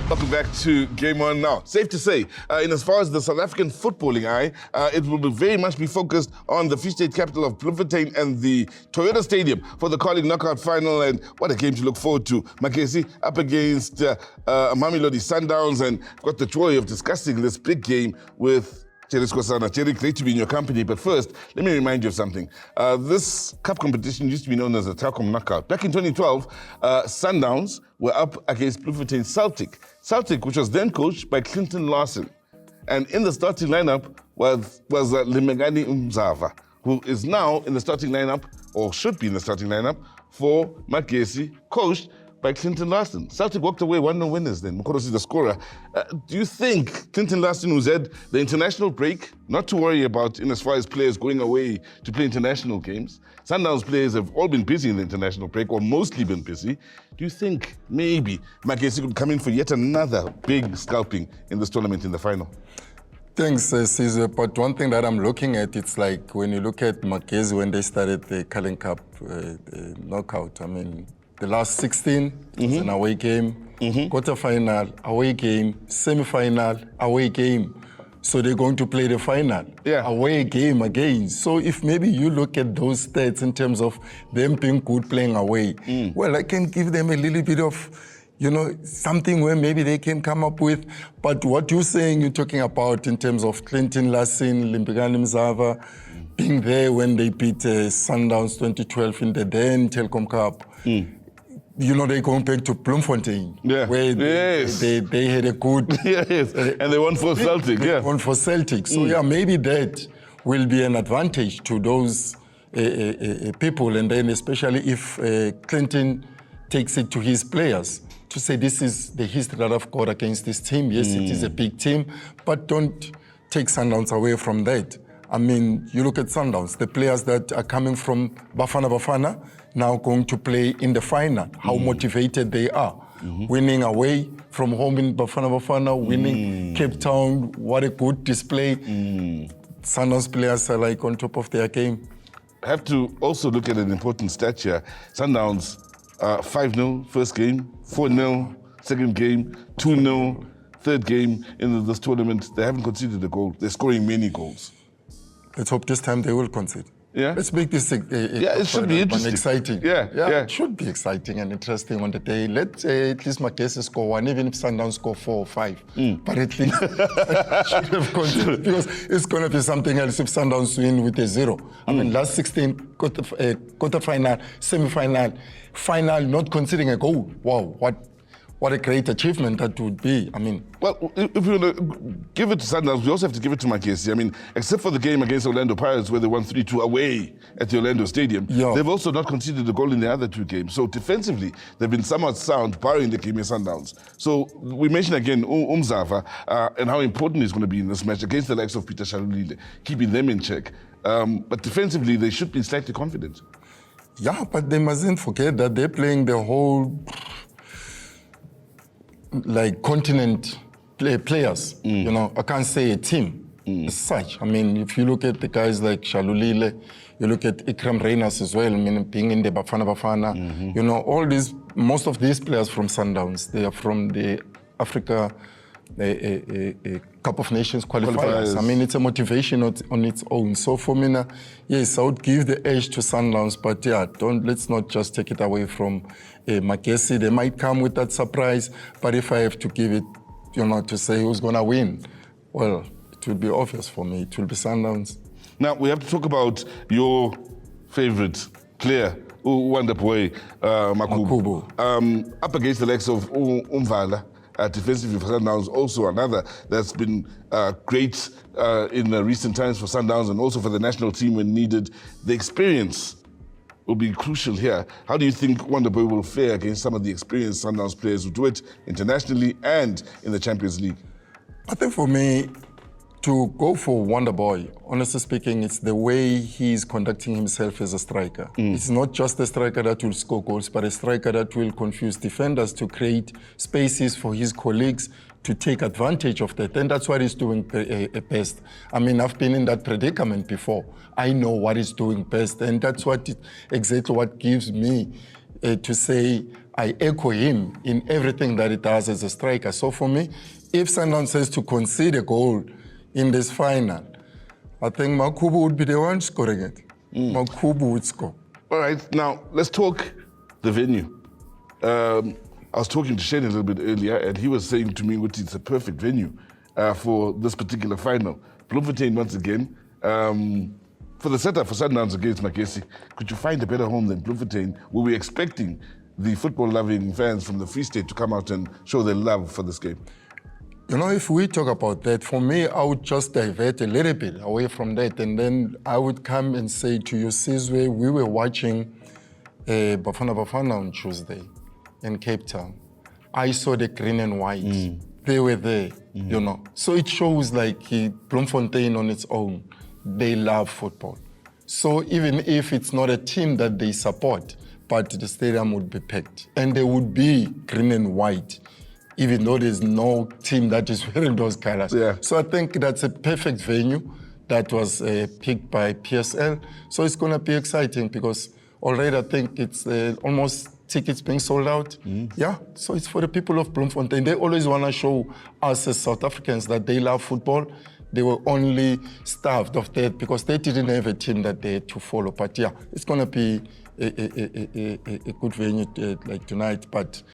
Welcome back to GameON now. Safe to say, in as far as the South African footballing eye, it will very much be focused on the Free State capital of Bloemfontein and the Toyota Stadium for the Carling knockout final, and what a game to look forward to. Magesi up against Mamelodi Sundowns, and got the joy of discussing this big game with Jerry Skosana. Jerry, great to be in your company, but first, let me remind you of something. This cup competition used to be known as the Telkom Knockout. Back in 2012, Sundowns were up against Bloemfontein Celtic. Celtic, which was then coached by Clinton Larson. And in the starting lineup was Limegani Umzava, who is now in the starting lineup, or should be in the starting lineup, for Magesi, coached by Clinton Larson. Celtic walked away 1-0 winners then. Mokorosi the scorer. Do you think Clinton Larson, who's had the international break, not to worry about in as far as players going away to play international games, Sundowns players have all been busy in the international break, or mostly been busy. Do you think maybe Magesi could come in for yet another big scalping in this tournament in the final? Thanks, Caesar. But one thing that I'm looking at, it's like when you look at Magesi when they started the Carling Cup knockout, I mean, the last 16 is an away game, quarter-final, away game, semi-final, away game. So they're going to play the final, away game again. So if maybe you look at those stats in terms of them being good playing away, well, I can give them a little bit of, you know, something where maybe they can come up with. But what you're saying, you're talking about in terms of Clinton Larson, Limbigani Mzava, being there when they beat Sundowns 2012 in the then Telkom Cup. You know, they're going back to Bloemfontein, where they had a good... and they won for Celtic, They won for Celtic. So, maybe that will be an advantage to those people, and then especially if Clinton takes it to his players to say, this is the history that I've got against this team. Yes, it is a big team, but don't take Sundowns away from that. I mean, you look at Sundowns, the players that are coming from Bafana now going to play in the final, how motivated they are. Winning away from home in Bafana, winning Cape Town, what a good display. Sundowns players are like on top of their game. I have to also look at an important stat here. Sundowns, 5-0 first game, 4-0 second game, 2-0 third game in this tournament. They haven't conceded a goal. They're scoring many goals. Let's hope this time they will concede. Let's make this it should be interesting. Exciting. It should be exciting and interesting on the day. Let at least Magesi score one, even if Sundowns score 4 or 5. But at least should have conceded, because it's going to be something else if Sundowns win with a 0. I mean, last 16, quarter-final, semi-final, final, not conceding a goal. Wow, what a great achievement that would be. I mean... Well, if you want to give it to Sundowns, we also have to give it to Magesi. I mean, except for the game against Orlando Pirates where they won 3-2 away at the Orlando Stadium, they've also not conceded a goal in the other 2 games. So defensively, they've been somewhat sound, barring the game against Sundowns. So we mentioned again Umzava and how important he's going to be in this match against the likes of Peter Shalulile, keeping them in check. But defensively, they should be slightly confident. Yeah, but they mustn't forget that they're playing the whole... like continent players, you know, I can't say a team as such. I mean, if you look at the guys like Shalulile, you look at Ikram Reyners as well, I mean, being in the Bafana, you know, most of these players from Sundowns, they are from the Africa Cup of Nations qualifiers. I mean, it's a motivation on its own. So for me, yes, I would give the edge to Sundowns, but let's not just take it away from Magesi. They might come with that surprise, but if I have to give it, you know, to say who's going to win, well, it will be obvious for me. It will be Sundowns. Now, we have to talk about your favorite player, Wonderboy Makubu. Up against the likes of Umvala. Defensively for Sundowns, also another that's been great in recent times for Sundowns and also for the national team when needed. The experience will be crucial here. How do you think Wonderboy will fare against some of the experienced Sundowns players who do it internationally and in the Champions League? I think for me, to go for Wonderboy, honestly speaking, it's the way he's conducting himself as a striker. It's not just a striker that will score goals, but a striker that will confuse defenders to create spaces for his colleagues to take advantage of that. And that's what he's doing best. I mean, I've been in that predicament before. I know what he's doing best. And that's exactly what gives me to say I echo him in everything that he does as a striker. So for me, if Sundowns has to concede a goal in this final, I think Makubu would be the one scoring it. Makubu would score. All right, now let's talk the venue. I was talking to Shane a little bit earlier, and he was saying to me, "Uti, it's a perfect venue for this particular final." Bloemfontein once again. For the setup for Sundowns against Magesi, could you find a better home than Bloemfontein? Were we expecting the football-loving fans from the Free State to come out and show their love for this game? You know, if we talk about that, for me, I would just divert a little bit away from that, and then I would come and say to you, Sizwe, we were watching Bafana Bafana on Tuesday in Cape Town. I saw the green and white. They were there, you know. So it shows like Bloemfontein on its own, they love football. So even if it's not a team that they support, but the stadium would be packed. And there would be green and white, even though there's no team that is wearing those colors. Yeah. So I think that's a perfect venue that was picked by PSL. So it's going to be exciting because already I think it's almost tickets being sold out. Yeah, so it's for the people of Bloemfontein. They always want to show us as South Africans that they love football. They were only starved of that because they didn't have a team that they had to follow. But yeah, it's going to be a good venue like tonight. But